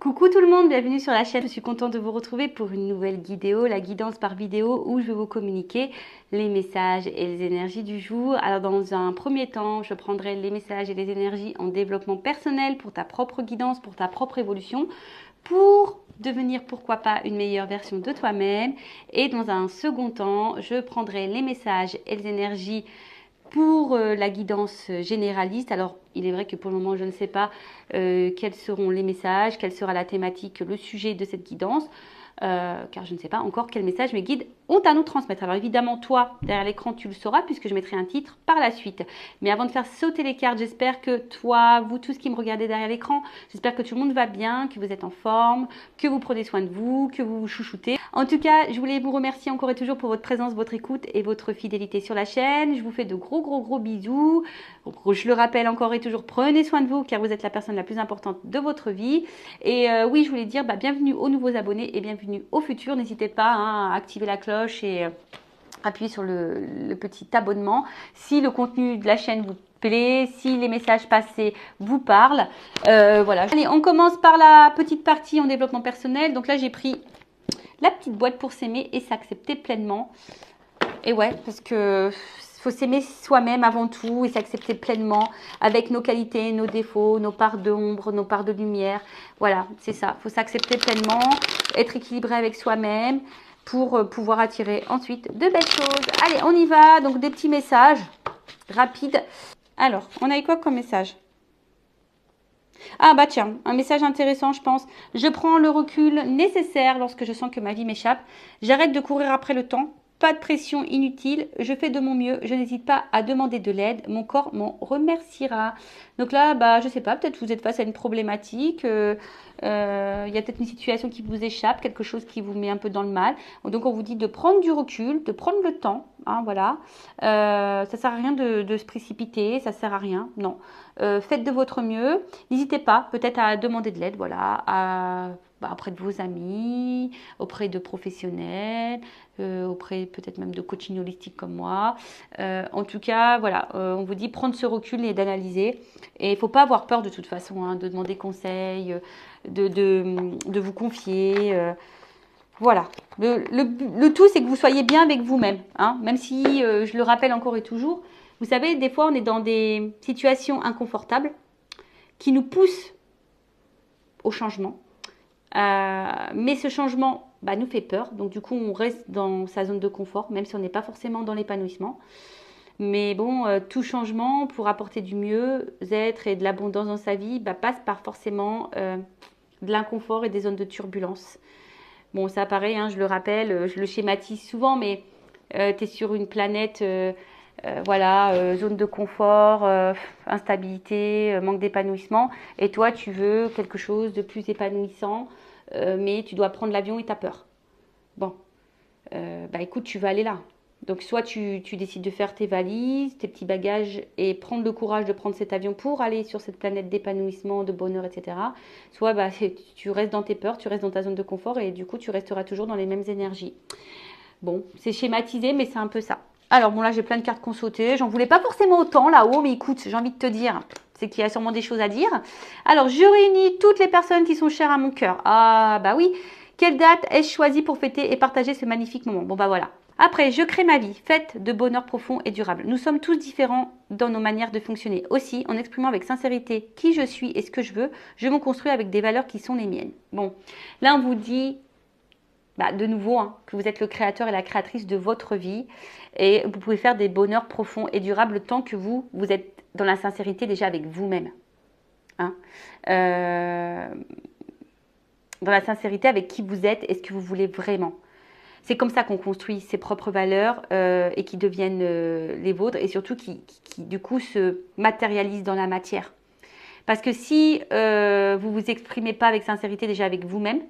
Coucou tout le monde, bienvenue sur la chaîne. Je suis contente de vous retrouver pour une nouvelle vidéo, la guidance par vidéo où je vais vous communiquer les messages et les énergies du jour. Alors dans un premier temps, je prendrai les messages et les énergies en développement personnel pour ta propre guidance, pour ta propre évolution, pour devenir pourquoi pas une meilleure version de toi-même. Et dans un second temps, je prendrai les messages et les énergies pour la guidance généraliste. Alors, il est vrai que pour le moment, je ne sais pas quels seront les messages, quelle sera la thématique, le sujet de cette guidance, car je ne sais pas encore quel message mes guides ont à nous transmettre. Alors évidemment, toi, derrière l'écran, tu le sauras puisque je mettrai un titre par la suite. Mais avant de faire sauter les cartes, j'espère que toi, vous tous qui me regardez derrière l'écran, j'espère que tout le monde va bien, que vous êtes en forme, que vous prenez soin de vous, que vous vous chouchoutez. En tout cas, je voulais vous remercier encore et toujours pour votre présence, votre écoute et votre fidélité sur la chaîne. Je vous fais de gros bisous. Je le rappelle encore et toujours, prenez soin de vous car vous êtes la personne la plus importante de votre vie. Et oui, je voulais dire bienvenue aux nouveaux abonnés et bienvenue aux futurs. N'hésitez pas à activer la cloche et appuyer sur le petit abonnement si le contenu de la chaîne vous plaît, si les messages passés vous parlent. Voilà. Allez, on commence par la petite partie en développement personnel. Donc là, j'ai pris la petite boîte pour s'aimer et s'accepter pleinement. Et ouais, parce que faut s'aimer soi-même avant tout et s'accepter pleinement avec nos qualités, nos défauts, nos parts d'ombre, nos parts de lumière. Voilà, c'est ça. Faut s'accepter pleinement, être équilibré avec soi-même pour pouvoir attirer ensuite de belles choses. Allez, on y va. Donc, des petits messages rapides. Alors, on a eu quoi comme message? Ah bah tiens, un message intéressant je pense. Je prends le recul nécessaire lorsque je sens que ma vie m'échappe. J'arrête de courir après le temps. Pas de pression inutile, je fais de mon mieux, je n'hésite pas à demander de l'aide, mon corps m'en remerciera. Donc là, bah, je sais pas, peut-être vous êtes face à une problématique, il y a peut-être une situation qui vous échappe, quelque chose qui vous met un peu dans le mal. Donc on vous dit de prendre du recul, de prendre le temps, hein, voilà. Ça sert à rien de se précipiter, ça sert à rien, non. Faites de votre mieux, n'hésitez pas peut-être à demander de l'aide, voilà, auprès de vos amis, auprès de professionnels, auprès peut-être même de coaching holistique comme moi. En tout cas, voilà, on vous dit prendre ce recul et d'analyser. Et il ne faut pas avoir peur de toute façon, hein, de demander conseil, de vous confier. Voilà. Le tout, c'est que vous soyez bien avec vous-même. Hein, même si, je le rappelle encore et toujours, vous savez, des fois, on est dans des situations inconfortables qui nous poussent au changement. Mais ce changement nous fait peur. Donc du coup, on reste dans sa zone de confort, même si on n'est pas forcément dans l'épanouissement. Mais bon, tout changement pour apporter du mieux-être et de l'abondance dans sa vie passe par forcément de l'inconfort et des zones de turbulence. Bon, ça pareil, hein, je le rappelle, je le schématise souvent, mais tu es sur une planète... voilà, zone de confort, instabilité, manque d'épanouissement. Et toi, tu veux quelque chose de plus épanouissant, mais tu dois prendre l'avion et tu as peur. Bon, écoute, tu vas aller là. Donc, soit tu décides de faire tes valises, tes petits bagages et prendre le courage de prendre cet avion pour aller sur cette planète d'épanouissement, de bonheur, etc. Soit tu restes dans tes peurs, tu restes dans ta zone de confort et du coup, tu resteras toujours dans les mêmes énergies. Bon, c'est schématisé, mais c'est un peu ça. Alors bon, là, j'ai plein de cartes qu'on sautait. J'en voulais pas forcément autant là-haut, mais écoute, j'ai envie de te dire, c'est qu'il y a sûrement des choses à dire. Alors, je réunis toutes les personnes qui sont chères à mon cœur. Ah, bah oui. Quelle date ai-je choisi pour fêter et partager ce magnifique moment? Bon, bah voilà. Après, je crée ma vie, faite de bonheur profond et durable. Nous sommes tous différents dans nos manières de fonctionner. Aussi, en exprimant avec sincérité qui je suis et ce que je me construis avec des valeurs qui sont les miennes. Bon, là, on vous dit... de nouveau, hein, que vous êtes le créateur et la créatrice de votre vie et vous pouvez faire des bonheurs profonds et durables tant que vous êtes dans la sincérité déjà avec vous-même. Hein. Dans la sincérité avec qui vous êtes et ce que vous voulez vraiment. C'est comme ça qu'on construit ses propres valeurs et qui deviennent les vôtres et surtout qui du coup se matérialisent dans la matière. Parce que si vous vous exprimez pas avec sincérité déjà avec vous-même,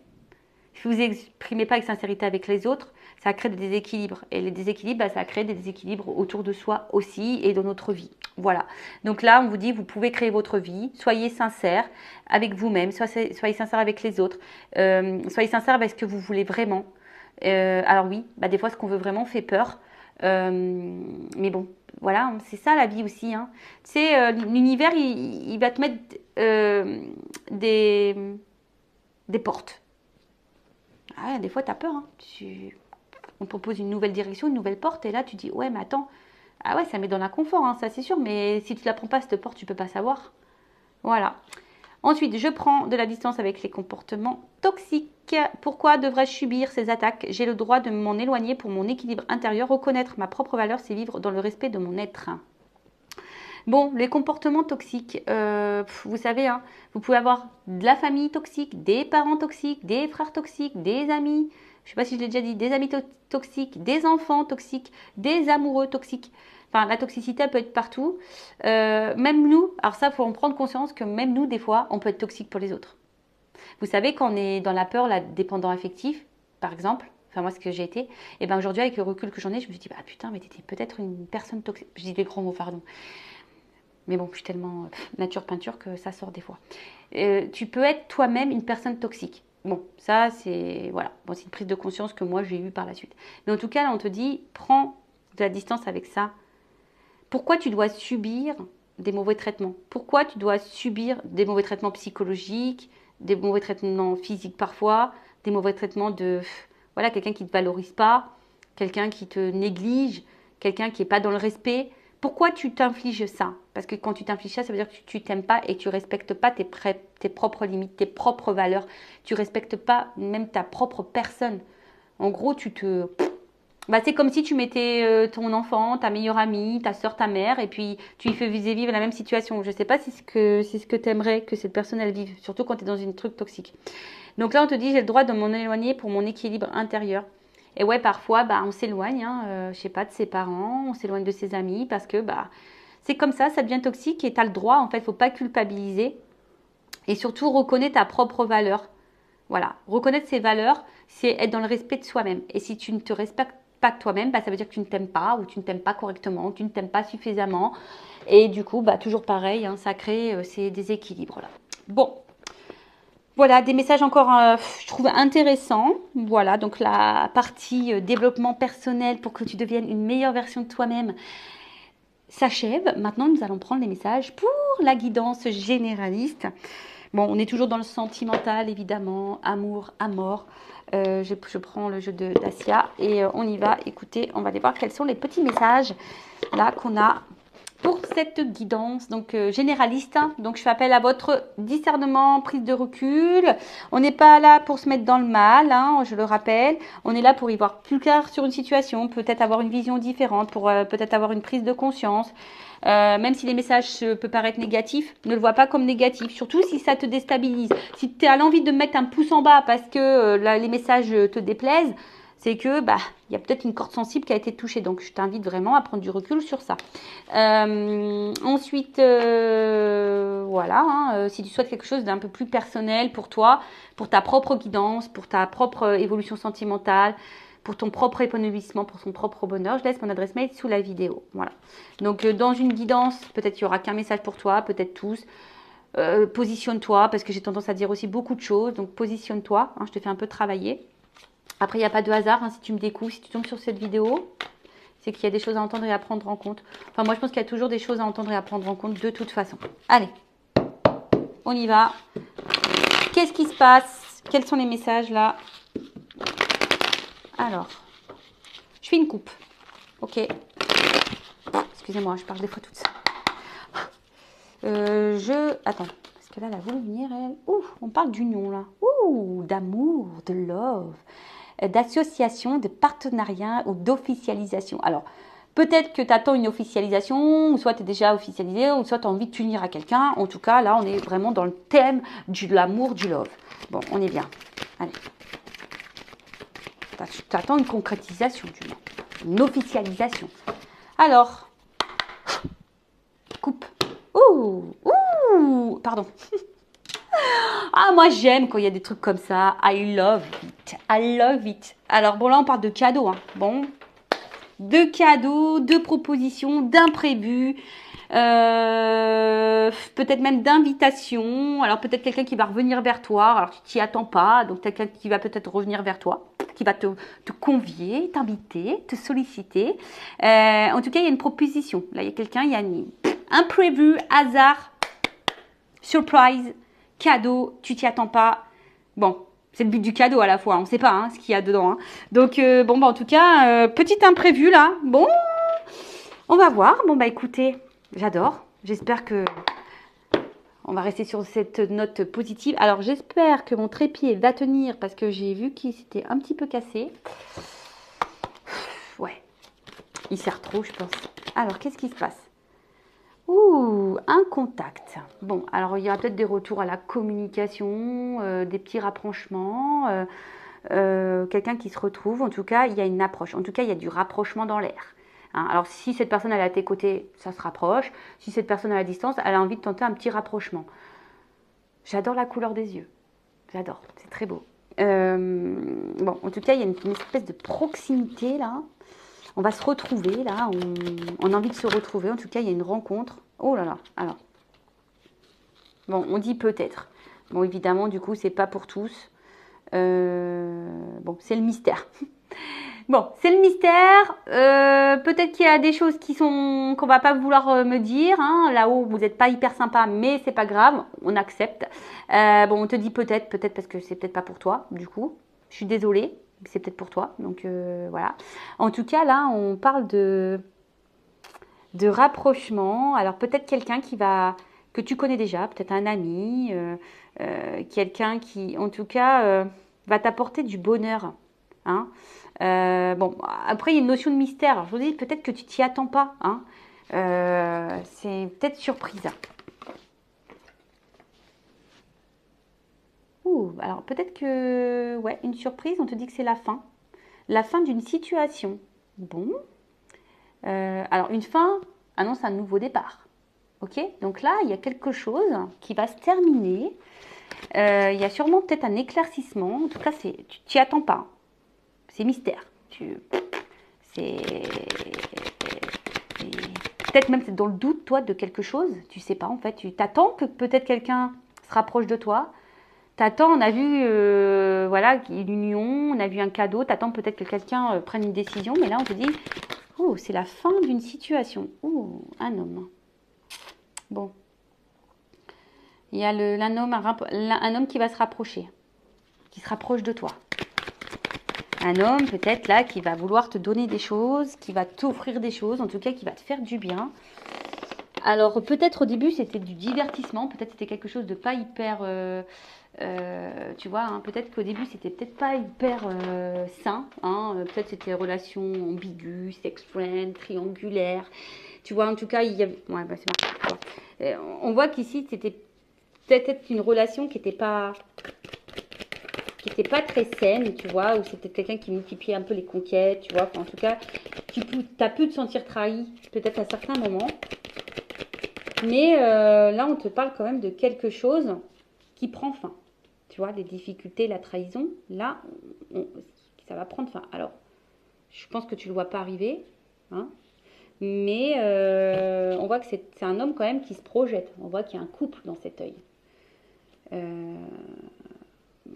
si vous exprimez pas avec sincérité avec les autres, ça crée des déséquilibres. Et les déséquilibres, ça crée des déséquilibres autour de soi aussi et dans notre vie. Voilà. Donc là, on vous dit, vous pouvez créer votre vie. Soyez sincère avec vous-même. Soyez sincère avec les autres. Soyez sincère avec ce que vous voulez vraiment. Alors oui, des fois, ce qu'on veut vraiment fait peur. Mais bon, voilà, c'est ça la vie aussi. Hein. Tu sais, l'univers, il va te mettre des des portes. Ah, des fois, tu as peur. Hein. On te propose une nouvelle direction, une nouvelle porte, et là, tu dis, ouais, mais attends, ah ouais, ça met dans l'inconfort, hein, ça c'est sûr, mais si tu ne la prends pas, cette porte, tu ne peux pas savoir. Voilà. Ensuite, je prends de la distance avec les comportements toxiques. Pourquoi devrais-je subir ces attaques? J'ai le droit de m'en éloigner pour mon équilibre intérieur. Reconnaître ma propre valeur, c'est vivre dans le respect de mon être. Bon, les comportements toxiques, vous savez, hein, vous pouvez avoir de la famille toxique, des parents toxiques, des frères toxiques, des amis, je ne sais pas si je l'ai déjà dit, des amis toxiques, des enfants toxiques, des amoureux toxiques. Enfin, la toxicité, elle peut être partout. Même nous, alors ça, il faut en prendre conscience que même nous, des fois, on peut être toxique pour les autres. Vous savez, quand on est dans la peur, la dépendant affectif, par exemple, enfin moi, ce que j'ai été, et bien aujourd'hui, avec le recul que j'en ai, je me suis dit, bah putain, mais t'étais peut-être une personne toxique. Je dis des grands mots, pardon. Mais bon, je suis tellement nature peinture que ça sort des fois. Tu peux être toi-même une personne toxique. Bon, ça, c'est voilà. Bon, c'est une prise de conscience que moi, j'ai eue par la suite. Mais en tout cas, là, on te dit, prends de la distance avec ça. Pourquoi tu dois subir des mauvais traitements? Pourquoi tu dois subir des mauvais traitements psychologiques, des mauvais traitements physiques parfois, des mauvais traitements de voilà, quelqu'un qui ne te valorise pas, quelqu'un qui te néglige, quelqu'un qui n'est pas dans le respect? Pourquoi tu t'infliges ça? Parce que quand tu t'infliges ça, ça veut dire que tu t'aimes pas et que tu respectes pas tes propres limites, tes propres valeurs. Tu respectes pas même ta propre personne. En gros, bah, c'est comme si tu mettais ton enfant, ta meilleure amie, ta soeur, ta mère, et puis tu lui faisais vivre la même situation. Je ne sais pas si c'est ce que tu aimerais que cette personne elle vive, surtout quand tu es dans une truc toxique. Donc là, on te dit, j'ai le droit de m'en éloigner pour mon équilibre intérieur. Et ouais, parfois, bah, on s'éloigne, hein, je sais pas, de ses parents, on s'éloigne de ses amis, parce que bah, c'est comme ça devient toxique et tu as le droit, en fait, il ne faut pas culpabiliser. Et surtout, reconnais ta propre valeur. Voilà, reconnaître ses valeurs, c'est être dans le respect de soi-même. Et si tu ne te respectes pas que toi-même, bah, ça veut dire que tu ne t'aimes pas, ou tu ne t'aimes pas correctement, ou tu ne t'aimes pas suffisamment. Et du coup, bah, toujours pareil, hein, ça crée ces déséquilibres-là. Bon, voilà, des messages encore, je trouve, intéressants. Voilà, donc la partie développement personnel pour que tu deviennes une meilleure version de toi-même s'achève. Maintenant, nous allons prendre les messages pour la guidance généraliste. Bon, on est toujours dans le sentimental, évidemment, amour, à mort. Je prends le jeu de Dacia et on y va. Écoutez, on va aller voir quels sont les petits messages là qu'on a pour cette guidance donc généraliste. Donc, je fais appel à votre discernement, prise de recul. On n'est pas là pour se mettre dans le mal, hein, je le rappelle. On est là pour y voir plus clair sur une situation, peut-être avoir une vision différente, pour peut-être avoir une prise de conscience. Même si les messages peuvent paraître négatifs, ne le vois pas comme négatif, surtout si ça te déstabilise. Si tu as l'envie de mettre un pouce en bas parce que les messages te déplaisent, c'est que bah il y a peut-être une corde sensible qui a été touchée. Donc je t'invite vraiment à prendre du recul sur ça. Ensuite, voilà, hein, si tu souhaites quelque chose d'un peu plus personnel pour toi, pour ta propre guidance, pour ta propre évolution sentimentale, pour ton propre épanouissement, pour son propre bonheur, je laisse mon adresse mail sous la vidéo. Voilà. Donc, dans une guidance, peut-être qu'il n'y aura qu'un message pour toi, peut-être tous. Positionne-toi, parce que j'ai tendance à dire aussi beaucoup de choses. Donc, positionne-toi. Hein, je te fais un peu travailler. Après, il n'y a pas de hasard. Hein, si tu me découvres, si tu tombes sur cette vidéo, c'est qu'il y a des choses à entendre et à prendre en compte. Enfin, moi, je pense qu'il y a toujours des choses à entendre et à prendre en compte de toute façon. Allez, on y va. Qu'est-ce qui se passe? Quels sont les messages là? Alors, je fais une coupe. Ok. Excusez-moi, je parle des fois toute seule. Attends, parce que là, la lumière, elle... Ouh, on parle d'union, là. Ouh, d'amour, de love, d'association, de partenariat ou d'officialisation. Alors, peut-être que tu attends une officialisation, ou soit tu es déjà officialisé, ou soit tu as envie de t'unir à quelqu'un. En tout cas, là, on est vraiment dans le thème de l'amour, du love. Bon, on est bien. Allez. Tu attends une concrétisation, du moins. Une officialisation. Alors, coupe. Ouh, ouh, pardon. Ah, moi j'aime quand il y a des trucs comme ça. I love it. I love it. Alors, bon, là, on parle de cadeaux. Hein. Bon, de cadeaux, de propositions, d'imprévus. Peut-être même d'invitation. Alors, peut-être quelqu'un qui va revenir vers toi. Alors, tu t'y attends pas. Donc, quelqu'un qui va peut-être revenir vers toi, qui va te convier, t'inviter, te solliciter. En tout cas, il y a une proposition. Là, il y a quelqu'un, il y a imprévu, hasard, surprise, cadeau, tu t'y attends pas. Bon, c'est le but du cadeau à la fois, on ne sait pas ce qu'il y a dedans. Donc, bon, bah, en tout cas, petit imprévu là. Bon, on va voir. Bon, bah écoutez, j'adore. J'espère que on va rester sur cette note positive. Alors, j'espère que mon trépied va tenir parce que j'ai vu qu'il s'était un petit peu cassé. Ouais, il sert trop, je pense. Alors, qu'est-ce qui se passe? Ouh, un contact. Bon, alors il y aura peut-être des retours à la communication, des petits rapprochements, quelqu'un qui se retrouve. En tout cas, il y a une approche. En tout cas, il y a du rapprochement dans l'air. Alors, si cette personne elle est à tes côtés, ça se rapproche. Si cette personne est à la distance, elle a envie de tenter un petit rapprochement. J'adore la couleur des yeux. J'adore, c'est très beau. Bon, en tout cas, il y a une espèce de proximité là. On va se retrouver là, on a envie de se retrouver. En tout cas, il y a une rencontre. Oh là là, alors. Bon, on dit peut-être. Bon, évidemment, du coup, c'est pas pour tous. Bon, c'est le mystère. Bon, c'est le mystère. Peut-être qu'il y a des choses qu'on va pas vouloir me dire. Là-haut, vous n'êtes pas hyper sympa, mais c'est pas grave, on accepte. Bon, on te dit peut-être parce que c'est peut-être pas pour toi, du coup. Je suis désolée. C'est peut-être pour toi, donc voilà. En tout cas, là, on parle de rapprochement. Alors, peut-être quelqu'un que tu connais déjà, peut-être un ami, quelqu'un qui, en tout cas, va t'apporter du bonheur. Bon, après, il y a une notion de mystère. Alors, je vous dis, peut-être que tu t'y attends pas. C'est peut-être surprise. Alors peut-être que, ouais, une surprise, on te dit que c'est la fin d'une situation. Bon, alors une fin annonce un nouveau départ, ok? Donc là, il y a quelque chose qui va se terminer, il y a sûrement peut-être un éclaircissement, en tout cas, tu t'y attends pas, c'est mystère, peut-être même c'est dans le doute, toi, de quelque chose, tu sais pas en fait, tu t'attends que peut-être quelqu'un se rapproche de toi. T'attends, on a vu voilà, une union, on a vu un cadeau, t'attends peut-être que quelqu'un prenne une décision, mais là on te dit, oh, c'est la fin d'une situation. Oh, un homme. Bon. Il y a un homme qui va se rapprocher, qui se rapproche de toi. Un homme peut-être là qui va vouloir te donner des choses, qui va t'offrir des choses, en tout cas qui va te faire du bien. Alors peut-être au début c'était du divertissement, peut-être c'était quelque chose de pas hyper... tu vois, peut-être qu'au début c'était peut-être pas hyper sain, peut-être c'était relation ambiguë, sex friend, triangulaire, tu vois, en tout cas il y avait, ouais, bah, c'est marrant. On voit qu'ici c'était peut-être une relation qui n'était pas très saine, tu vois, ou c'était quelqu'un qui multipliait un peu les conquêtes, tu vois, enfin, en tout cas tu as pu te sentir trahi peut-être à certains moments, mais là on te parle quand même de quelque chose qui prend fin. Tu vois, les difficultés, la trahison, là, ça va prendre fin. Alors, je pense que tu ne le vois pas arriver, mais on voit que c'est un homme quand même qui se projette. On voit qu'il y a un couple dans cet œil. On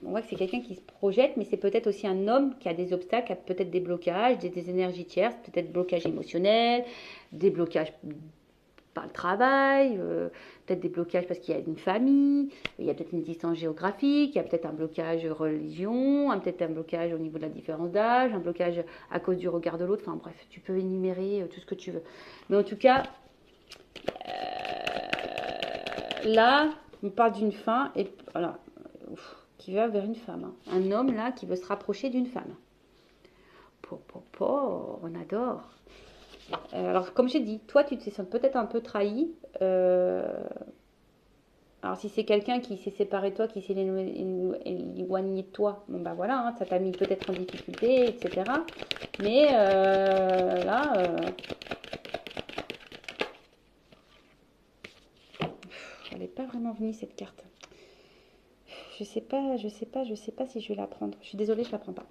voit que c'est quelqu'un qui se projette, mais c'est peut-être aussi un homme qui a des obstacles, qui a peut-être des blocages, des énergies tierces, peut-être blocages émotionnels, des blocages par le travail, peut-être des blocages parce qu'il y a une famille, il y a peut-être une distance géographique, il y a peut-être un blocage religion, peut-être un blocage au niveau de la différence d'âge, un blocage à cause du regard de l'autre, enfin bref, tu peux énumérer tout ce que tu veux. Mais en tout cas, là, on parle d'une fin, et voilà, qui va vers une femme. Un homme là qui veut se rapprocher d'une femme. On adore. Alors, comme j'ai dit, toi, tu te sens peut-être un peu trahi. Alors, si c'est quelqu'un qui s'est séparé de toi, qui s'est éloigné de toi, bon, bah voilà, ça t'a mis peut-être en difficulté, etc. Mais là, elle n'est pas vraiment venue, cette carte. Je sais pas si je vais la prendre. Je suis désolée, je la prends pas.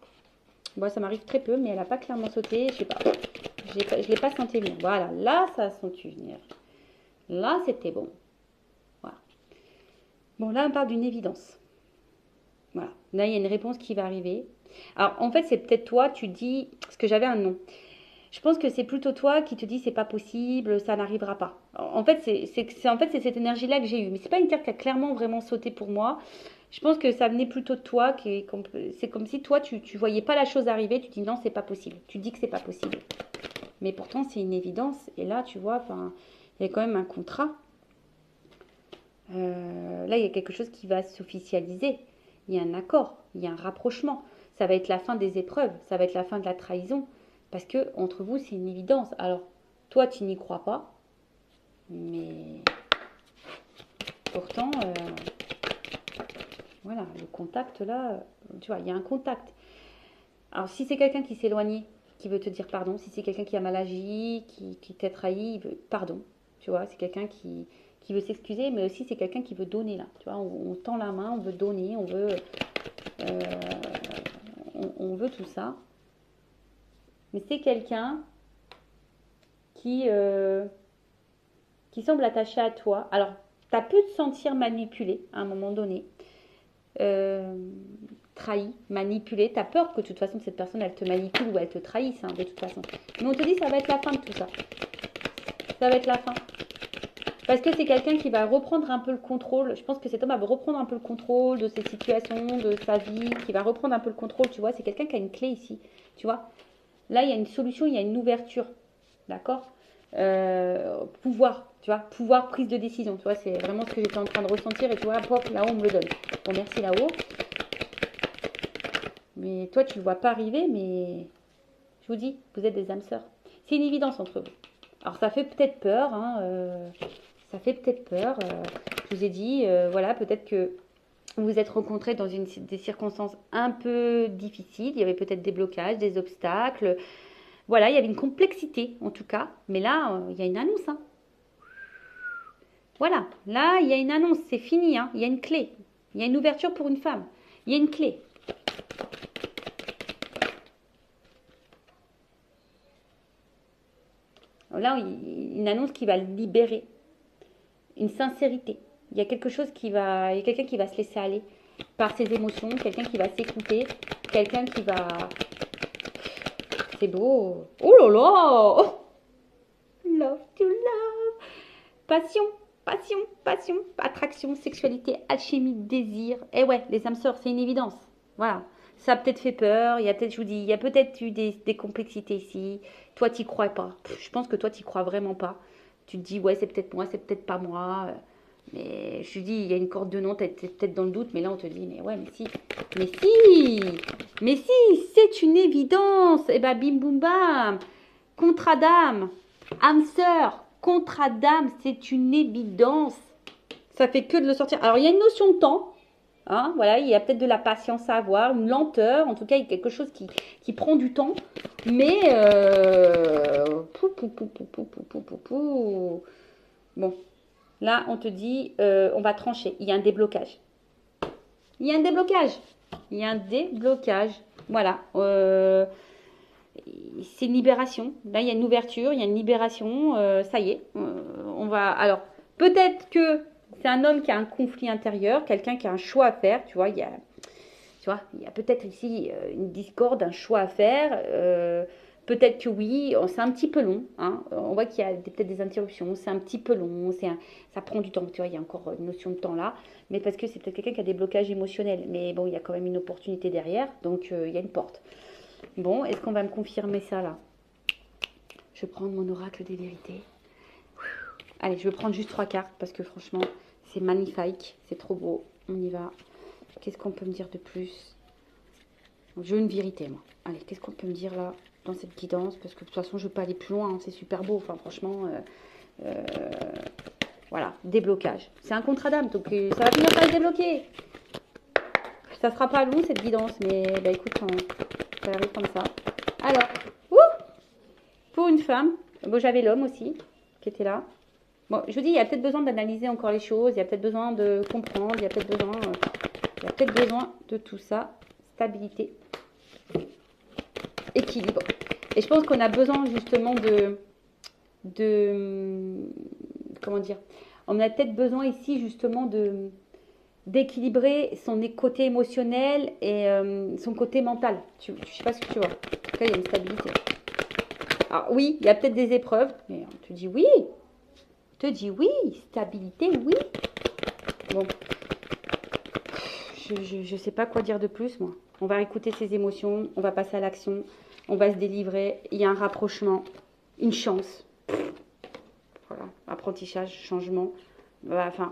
Bon, ça m'arrive très peu, mais elle n'a pas clairement sauté, je sais pas. Je ne l'ai pas senti venir. Voilà, là, ça a senti venir. Là, c'était bon. Voilà. Bon, là, on parle d'une évidence. Voilà. Là, il y a une réponse qui va arriver. Alors, en fait, c'est peut-être toi, tu dis... Parce que j'avais un nom. Je pense que c'est plutôt toi qui te dis c'est pas possible, ça n'arrivera pas. En fait, c'est cette énergie-là que j'ai eue. Mais c'est pas une carte qui a clairement vraiment sauté pour moi. Je pense que ça venait plutôt de toi. C'est comme si toi, tu voyais pas la chose arriver. Tu dis non, c'est pas possible. Tu dis que c'est pas possible. Mais pourtant, c'est une évidence. Et là, tu vois, il y a quand même un contrat. Là, il y a quelque chose qui va s'officialiser. Il y a un accord, il y a un rapprochement. Ça va être la fin des épreuves, ça va être la fin de la trahison. Parce que entre vous, c'est une évidence. Alors, toi, tu n'y crois pas. Mais pourtant, voilà, le contact là, tu vois, il y a un contact. Alors, si c'est quelqu'un qui s'est éloigné, qui veut te dire pardon, si c'est quelqu'un qui a mal agi, qui t'a trahi, il veut pardon. Tu vois, c'est quelqu'un qui veut s'excuser, mais aussi c'est quelqu'un qui veut donner là. Tu vois, on tend la main, on veut donner, euh, on veut tout ça. Mais c'est quelqu'un qui semble attaché à toi. Alors, tu as pu te sentir manipulé à un moment donné. Trahi, manipulé. Tu as peur que de toute façon cette personne elle te manipule ou elle te trahisse, hein, de toute façon. Mais on te dit ça va être la fin de tout ça. Ça va être la fin. Parce que c'est quelqu'un qui va reprendre un peu le contrôle. Je pense que cet homme va reprendre un peu le contrôle de ses situations, de sa vie, qui va reprendre un peu le contrôle, tu vois. C'est quelqu'un qui a une clé ici, tu vois. Là, il y a une solution, il y a une ouverture, d'accord. Pouvoir, tu vois, pouvoir, prise de décision, tu vois. C'est vraiment ce que j'étais en train de ressentir et tu vois, hop, là-haut, on me le donne. Bon, merci là-haut. Mais toi, tu ne le vois pas arriver, mais je vous dis, vous êtes des âmes sœurs. C'est une évidence entre vous. Alors, ça fait peut-être peur, hein, ça fait peut-être peur. Je vous ai dit, voilà, peut-être que vous vous êtes rencontrés dans des circonstances un peu difficiles. Il y avait peut-être des blocages, des obstacles. Voilà, il y avait une complexité, en tout cas. Mais là, il y a une annonce, hein. Voilà, là, il y a une annonce. C'est fini, hein. Il y a une clé. Il y a une ouverture pour une femme. Il y a une clé. Là, une annonce qui va libérer. Une sincérité. Il y a quelque chose il y a quelqu'un qui va se laisser aller par ses émotions, quelqu'un qui va s'écouter, quelqu'un qui va... C'est beau. Oh là là! Love to love. Passion, passion, passion, attraction, sexualité, alchimie, désir. Et ouais, les âmes sœurs, c'est une évidence. Voilà. Ça a peut-être fait peur, il y a peut-être, je vous dis, il y a peut-être eu des complexités ici. Toi, t'y crois pas. Je pense que toi, t'y crois vraiment pas. Tu te dis, ouais, c'est peut-être moi, c'est peut-être pas moi. Mais je te dis, il y a une corde de non, t'es peut-être dans le doute, mais là, on te dit, mais ouais, mais si. Mais si! Mais si, c'est une évidence. Et ben, bim, boum, bam. Contrat d'âme. Âme sœur. Contrat d'âme, c'est une évidence. Ça fait que de le sortir. Alors, il y a une notion de temps. Hein, voilà, il y a peut-être de la patience à avoir, une lenteur, en tout cas il y a quelque chose qui prend du temps, mais bon, là on te dit on va trancher, il y a un déblocage. Il y a un déblocage. Il y a un déblocage. Voilà. C'est une libération. Là, il y a une ouverture, il y a une libération. Ça y est. On va. Alors, peut-être que c'est un homme qui a un conflit intérieur, quelqu'un qui a un choix à faire. Tu vois, il y a peut-être ici une discorde, un choix à faire. Peut-être que oui, c'est un petit peu long. Hein. On voit qu'il y a peut-être des interruptions. C'est un petit peu long. Ça prend du temps. Tu vois, il y a encore une notion de temps là. Mais parce que c'est peut-être quelqu'un qui a des blocages émotionnels. Mais bon, il y a quand même une opportunité derrière. Donc, il y a une porte. Bon, est-ce qu'on va me confirmer ça là? Je vais prendre mon oracle des vérités. Allez, je vais prendre juste 3 cartes parce que franchement, c'est magnifique. C'est trop beau. On y va. Qu'est-ce qu'on peut me dire de plus? Je veux une vérité, moi. Allez, qu'est-ce qu'on peut me dire là dans cette guidance? Parce que de toute façon, je ne veux pas aller plus loin. Hein. C'est super beau. Enfin, franchement, voilà, déblocage. C'est un contrat d'âme, donc ça va finir par se débloquer. Ça sera pas long cette guidance, mais bah écoute, ça arrive comme ça. Alors, pour une femme, bon, j'avais l'homme aussi qui était là. Bon, je vous dis, il y a peut-être besoin d'analyser encore les choses, il y a peut-être besoin de comprendre, il y a peut-être besoin de tout ça. Stabilité, équilibre. Et je pense qu'on a besoin justement comment dire, on a peut-être besoin ici justement d'équilibrer son côté émotionnel et son côté mental. Je ne sais pas ce que tu vois. En tout cas, il y a une stabilité. Alors oui, il y a peut-être des épreuves, mais on te dit oui. On te dit oui, stabilité, oui. Bon. Je sais pas quoi dire de plus, moi. On va écouter ses émotions, on va passer à l'action, on va se délivrer. Il y a un rapprochement, une chance. Voilà, apprentissage, changement. Enfin,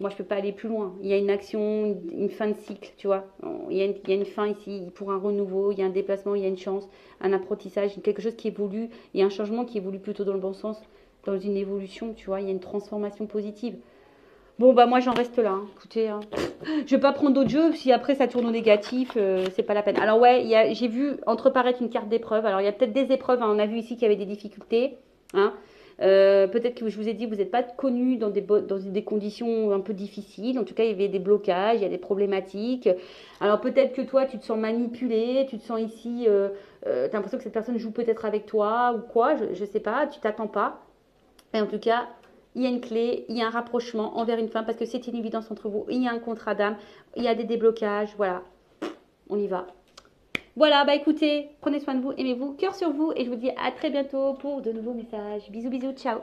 moi, je peux pas aller plus loin. Il y a une action, une fin de cycle, tu vois. Il y a une fin ici pour un renouveau, il y a un déplacement, il y a une chance, un apprentissage, quelque chose qui évolue. Il y a un changement qui évolue plutôt dans le bon sens, dans une évolution, tu vois. Il y a une transformation positive. Bon, bah moi, j'en reste là. Hein. Écoutez, hein. Je vais pas prendre d'autres jeux. Si après, ça tourne au négatif, c'est pas la peine. Alors ouais, j'ai vu entreparaître une carte d'épreuve. Alors, il y a peut-être des épreuves. Hein. On a vu ici qu'il y avait des difficultés. Hein. Peut-être que je vous ai dit, vous n'êtes pas connu dans des conditions un peu difficiles. En tout cas, il y avait des blocages, il y a des problématiques. Alors peut-être que toi, tu te sens manipulé, tu te sens ici, tu as l'impression que cette personne joue peut-être avec toi ou quoi, je ne sais pas, tu t'attends pas. Et en tout cas, il y a une clé, il y a un rapprochement envers une fin parce que c'est une évidence entre vous. Il y a un contrat d'âme, il y a des déblocages, voilà. On y va. Voilà, bah écoutez, prenez soin de vous, aimez-vous, cœur sur vous et je vous dis à très bientôt pour de nouveaux messages. Bisous, bisous, ciao.